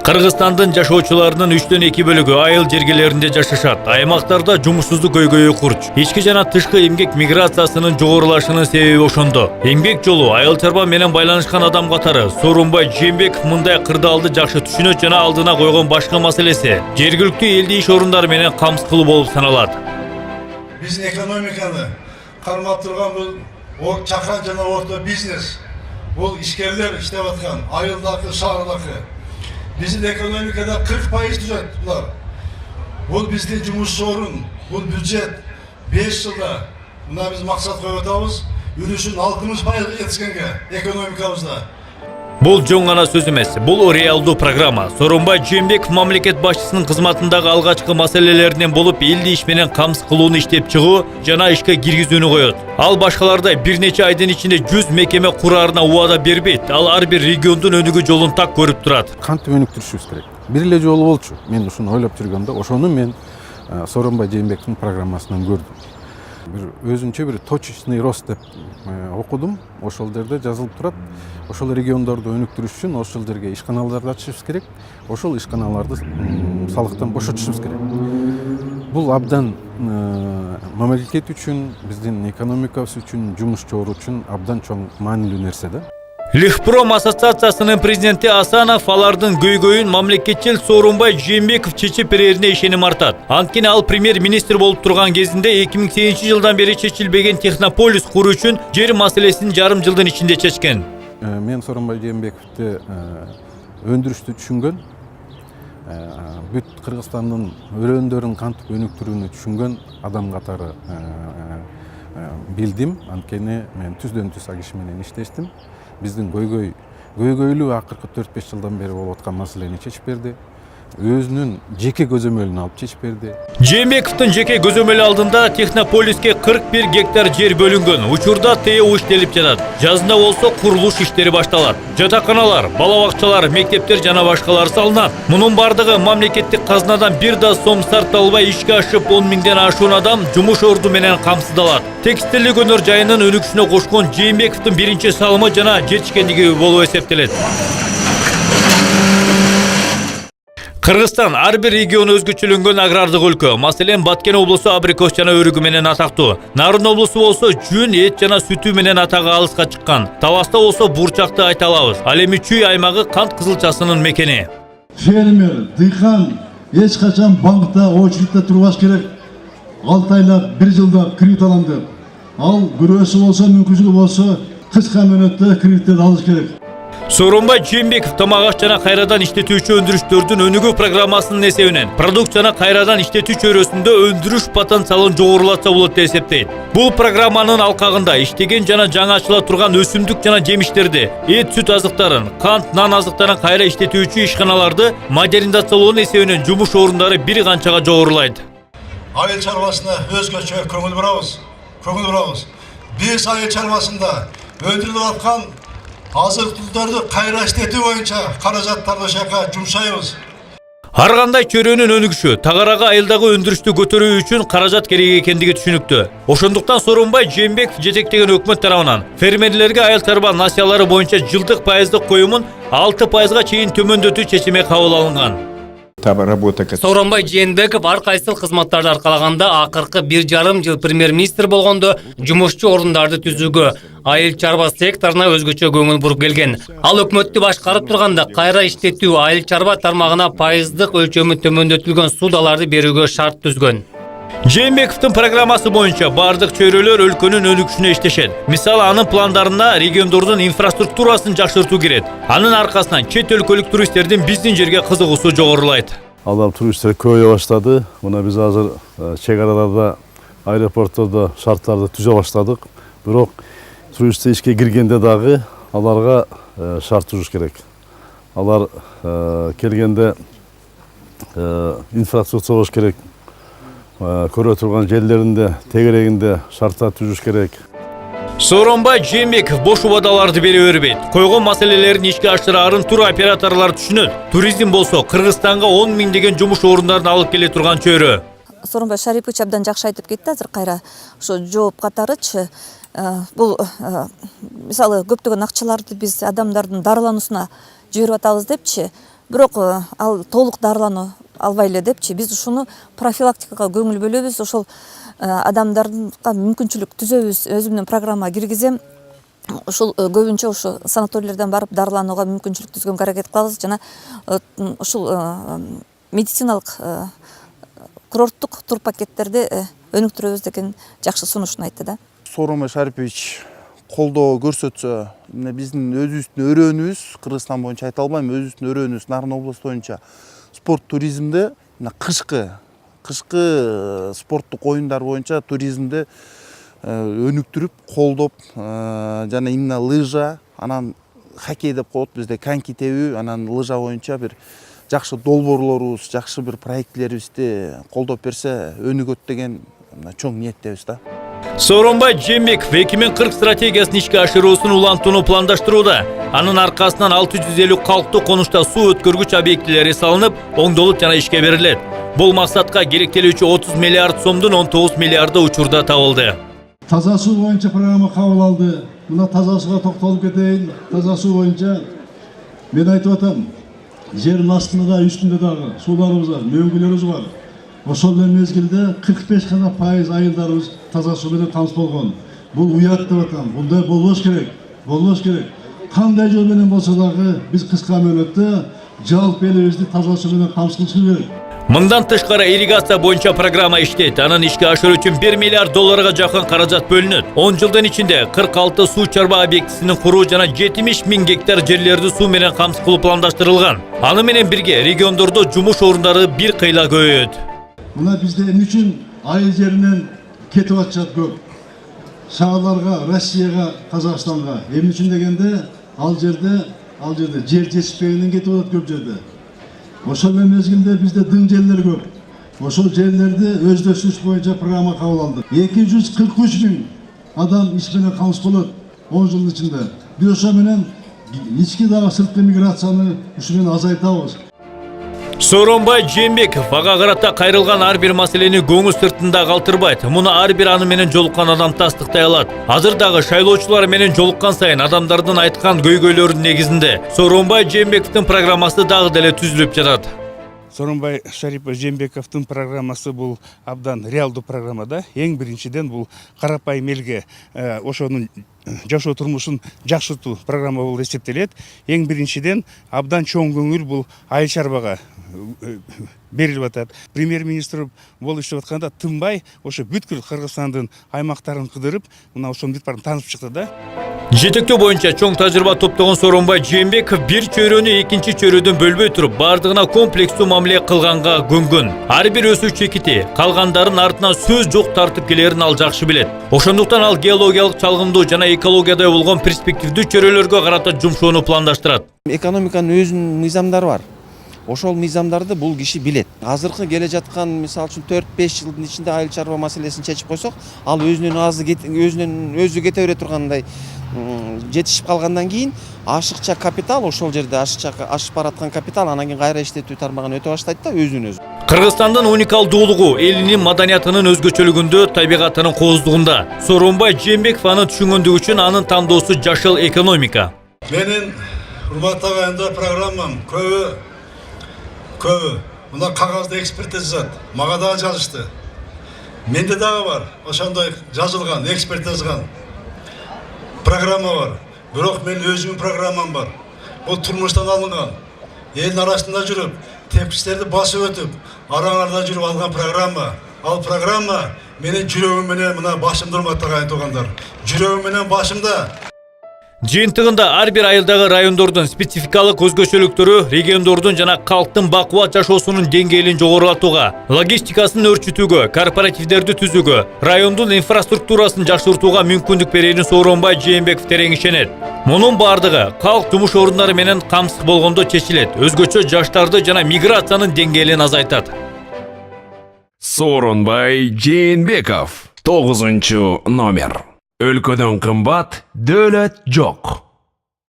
Кыргызстандын жашоочуларынын 3/2 бөлүгү айыл жергелеринде жашашат. Аймактарда жумушсуздук көйгөйү курч. Ички жана тышкы эмгек миграциясынын жогорулашынын себеби ошондо. Эмгек жолу айыл чарба менен байланышкан адам катары Сооронбай Жээнбеков мындай кырдаалды жакшы түшүнөт жана алдына койгон башкы маселеси жергиликтүү элди иш орундары менен камсыз кылуу болуп саналат. Биздин экономиканы кармап турган бул чакан жана орто бизнес. Бул ишкерлер иштеп аткан айылдагы, шаардагы. Bizim ekonomikada 40% düzelt bunlar. Bu bizde cumhuriyet sorun, bu büdjet 5 yılda. Buna biz maksat koyuyoruz. Yürüyüşün 60% yetişkenge ekonomikamızda. Бул жөн гана сөз эмес, бул реалдуу программа. Сооронбай Жээнбеков мамлекет башчысынын кызматындагы алгачкы маселелеринен болуп, элди иш менен камсыз кылууну иштеп чыгуу жана ишке киргизүүнү коет. Ал башкалардай бир нече айдын ичинде 100 мекеме кураарына убада бербейт. Ал ар бир региондун өнүгүү жолун так көрүп турат. Кантип өнүктүрүшүбүз керек? Бир эле жолу болчу. Мен ушуну ойлоп жүргөндө, ошону мен Сооронбай Жээнбековдун программасынан көрдүм. Өзүнчө бир точечный рост деп окудум. Ошол жерде жазылып турат. Ошол региондорду өнүктүрүш үчүн ошол жерге ишканаларды ачышыбыз керек. Ошол ишканаларды салыктан бошотушубуз керек. Бул абдан мамлекет үчүн, биздин экономикабыз үчүн, жумушчулар үчүн абдан чоң маанилүү нерсе да. Лихпром ассоциациясынын президенти Асанов алардын көйгөйүн мамлекетчил Сооронбай Жээнбеков чечип берерине ишеним артат. Анткени ал премьер-министр болуп турган кезинде 2008 жылдан бери чечилбеген технополис куруу үчүн жер маселесин жарым жылдын ичинде чечкен. Мен Сооронбай Жээнбековду өндүрүштү түшүнгөн, бүт Кыргызстандын өрөөндөрүн кантип өнүктүрүүнү түшүнгөн адам катары билдим. Анткени мен түздөн түз киши менен иштештим. Биздин көйгөйлүү акыркы 4-5 жылдан бери болуп аткан маселени чечип берди. Өзүнүн жеке көзөмөлүн алып чечип берди. Жээнбековдун жеке көзөмөлү алдында технополиске 41 гектар жер бөлүнгөн. Учурда ТЭО иштелип жатат. Жазында болсо курулуш иштери башталат. Жатаканалар, бала бакчалар, мектептер жана башкалары салынат. Мунун бардыгы мамлекеттик казынадан бир да сом сарпталбай ишке ашып 10 миңден ашуун адам жумуш орду менен камсыздалат. Текстилдик өнөр жайынын өнүгүшүнө кошкон Жээнбековдун биринчи салымы жана жетишкендиги болуп эсептелет. Кыргызстан ар бир региону өзгөчөлөнгөн агрардык өлкө. Маселен, Баткен облусу абрикос жана өрүгү менен атактуу. Нарын облусу болсо жүн, эт жана сүтү менен атага алыска чыккан. Табаста болсо бурчакты айта алабыз. Ал эми Чүй аймагы кант кызылчасынын мекени. Фермер, дыйкан эч качан банкта очередте турбаш керек. 6 айлап 1 жылда кредит алам деп. Ал бирөөсү болсо мүмкүнчүлүгү болсо кыска мөөнөттө кредиттерди алыш керек. Сооронбай Жээнбеков тамак аш жана кайрадан иштетүүчү өндүрүштөрдүн өнүгүү программасынын эсебинен продукт жана кайрадан иштетүү чөйрөсүндө өндүрүш потенциалын жогорулатса болот деп эсептейт. Бул программанын алкагында иштеген жана жаңы ачыла турган өсүмдүк жана жемиштерди, эт сүт азыктарын, кант нан азыктарын кайра иштетүүчү ишканаларды модернизациялоонун эсебинен жумуш орундары бир канчага жогорулайт. Айыл чарбасына өзгөчө көңүл бурабыз. Биз айыл чарбасында өндүрүлүп аткан азык-түлүктөрдү кайра иштетүү боюнча каражаттарды ошока жумшайбыз. Ар кандай чөйрөнүн өнүгүшү, тагарага айылдагы өндүрүштү көтөрүү үчүн каражат керек экендиги түшүнүктүү. Ошондуктан Сооронбай Жээнбеков жетектеген өкмөт тарабынан фермерлерге айыл чарба насыялары боюнча жылдык пайыздык коюмун 6%га чейин төмөндөтүү чечими кабыл алынган. Сооронбай Жээнбеков ар кайсыл кызматтарды аркалаганда акыркы 1,5 жыл премьер-министр болгондо жумушчу орундарды түзүүгө, айыл чарба секторуна өзгөчө көңүл буруп келген. Ал өкмөттү башкарып турганда кайра иштетүү айыл чарба тармагына пайыздык өлчөмү төмөндөтүлгөн суудаларды берүүгө шарт түзгөн. Жээнбековдун программасы боюнча бардык чөйрөлөр өлкөнүн өнүгүшүнө иштешет. Мисалы, анын пландарына региондордун инфраструктурасын жакшыртуу кирет. Анын аркасынан чет өлкөлүк туристтердин биздин жерге кызыгуусу жогорулайт. Алар туристтер көбөйө баштады. Мына биз азыр чек араларда, аэропорттордо шарттарды түзө баштадык. Бирок туристтер ишке киргенде дагы аларга шарт түзүш керек. Алар келгенде инфраструктура болуш керек. Көрө турган жерлеринде, тегерегинде шарттар түзүш керек. Сооронбай Жээнбеков бош убадаларды бере бербейт. Койгон маселелерин ишке ашыраарын тур операторлор түшүнөт. Туризм болсо Кыргызстанга 10 миңдеген жумуш орундарын алып келе турган чөйрө. Сооронбай Шарипович абдан жакшы айтып кетти азыр кайра. Ошо жооп катарычы бул мисалы көптөгөн акчаларды биз адамдардын дарылануусуна жиберип атабыз депчи. бирок ал толук дарылануу албай эле депчи, биз ушуну профилактикага көңүл бөлөбүз, ошол адамдарга мүмкүнчүлүк түзөбүз, өзүмдүн программага киргизем. Ушул көбүнчө ушу санаторийлерден барып дарыланууга мүмкүнчүлүк түзгөнгө аракет кылабыз жана ушул медициналык курорттук тур пакеттерди өнүктүрөбүз деген жакшы сунушун айтты да. Сооронбай Шарипович колдоо көрсөтсө, биздин өзүбүздүн өрөөнүбүз, Кыргызстан боюнча айта албайм, өзүбүздүн өрөөнүбүз Нарын областу боюнча спорт туризмде кышкы спорттук оюндар боюнча туризмди өнүктүрүп, колдоп, жана именно лыжа, анан хоккей деп коет бизде, коньки тебүү, анан лыжа боюнча бир жакшы долбоорлорубуз, жакшы бир проектлерибизди колдоп берсе өнүгөт деген чоң ниеттебиз да. Сооронбай Жээнбеков 2040 стратегиясын ишке ашыруусун улантууну пландаштырууда. Анын аркасынан 650 калктуу конушта суу өткөргүч объектилери салынып, оңдолуп жана ишке берилет. Бул максатка керектелүүчү 30 миллиард сомдун 19 миллиарды учурда табылды. Таза суу боюнча программа кабыл алды. Мына таза сууга токтолуп кетейин. Таза суу боюнча мен айтып атам, жердин астында да үстүндө дагы сууларыбыз бар, мөңгүлөрүбүз бар. Ошол мезгилде 45% айылдарыбыз таза суу менен камсыз болгон. Бул уят деп атам. Бундай болбош керек. Кандай жол менен болсо дагы биз кыска мөөнөттө жалпы элибизди таза суу менен камсыз кылышыбыз керек. Мындан тышкары ирригация боюнча программа иштейт. Анын ишке ашыруу үчүн 1 миллиард долларга жакын каражат бөлүнөт. 10 жылдын ичинде 46 суу чарба объектисинин куруу жана 70 000 гектар жерлерди суу менен камсыз кылуу пландаштырылган. Аны менен бирге региондордо жумуш орундары бир кыйла көбөйөт. Мына бизде эмне үчүн айыл жеринен кетип атышат көп. Шаарларга, Россияга, Казакстанга. Эмне үчүн дегенде ал жерде жер жетишпегенден кетип атат көп жерде. Ошол мезгилде бизде дың жерлер көп. Ошол жерлерди өздөштүрүш боюнча программа кабыл алдык. 243 000 адам иш менен камсыз болот 10 жылдын ичинде. Биз ошо менен ички дагы сырткы миграцияны ушу менен азайтабыз. Сооронбай Жээнбеков ага карата кайрылган ар бир маселени көңүл сыртында калтырбайт. Муну ар бир аны менен жолуккан адам тастыктай алат. Азыр дагы шайлоочулар менен жолуккан сайын адамдардын айткан көйгөйлөрүнүн негизинде Сооронбай Жээнбековдун программасы дагы деле түзүлүп жатат. Сооронбай Шарипович Жээнбековдун программасы бул абдан реалдуу программа да. Эң биринчиден бул карапайым элге ошонун жашоо турмушун жакшыртуу программа болуп эсептелет. Эң биринчиден абдан чоң көңүл бул айыл чарбага берилип атат. Премьер-министр болуп иштеп атканда тынбай ошо бүткүл Кыргызстандын аймактарын кыдырып, мына ошонун бүт баарын таанып чыкты да. Жетектөө боюнча чоң тажрыйба топтогон Сооронбай Жээнбеков бир чөйрөнү экинчи чөйрөдөн бөлбөй туруп, бардыгына комплекстүү мамиле кылганга көнгөн. Ар бир өсүү чекити, калгандарын артынан сөз жок тартып келерин ал жакшы билет. Ошондуктан ал геологиялык чалгындуу жана экологияда болгон перспективдүү чөйрөлөргө карата жумшоону пландаштырат. Экономиканын өзүнүн мыйзамдары бар. Ошол мыйзамдарды бул киши билет. Азыркы келе жаткан мисалы үчүн 4-5 жылдын ичинде айыл чарба маселесин чечип койсок, ал өзүнөн өзү кете бере тургандай жетишип калгандан кийин ашыкча капитал ошол жерде ашып бараткан капитал анан кийин кайра иштетүү тармагын өтө баштайт да өзүнөн өзү. Кыргызстандын уникалдуулугу элинин маданиятынын өзгөчөлүгүндө, табигатынын кооздугунда. Сооронбай Жээнбеков аны түшүнгөндүгү үчүн анын тандоосу жашыл экономика. Менин урматтуу агайымдар программам көбү мына кагазды эксперт жазат. Мага дагы жазышты. Менде дагы бар. Ошондой жазылган, эксперт жазган программа бар. Бирок мен өзүмдүн программам бар. Бул турмуштан алынган. Элдин арасында жүрүп, тепкичтерди басып өтүп, араңарда жүрүп алган программа. Ал программа менин жүрөгүм менен мына башымда урматтуу агайын туугандар. Жүрөгүм менен башымда. Жыйынтыгында ар бир айылдагы райондордун спецификалык өзгөчөлүктөрү региондордун жана калктын бакубат жашоосунун деңгээлин жогорулатууга, логистикасын өрчүтүүгө, корпоративдерди түзүүгө, райондун инфраструктурасын жакшыртууга мүмкүндүк берерин Сооронбай Жээнбеков терең ишенет. Мунун бардыгы калк жумуш орундары менен камсыз болгондо чечилет, өзгөчө жаштарды жана миграциянын деңгээлин азайтат. Сооронбай Жээнбеков 9-номер. Өлкөдөн кымбат дөөлөт жок.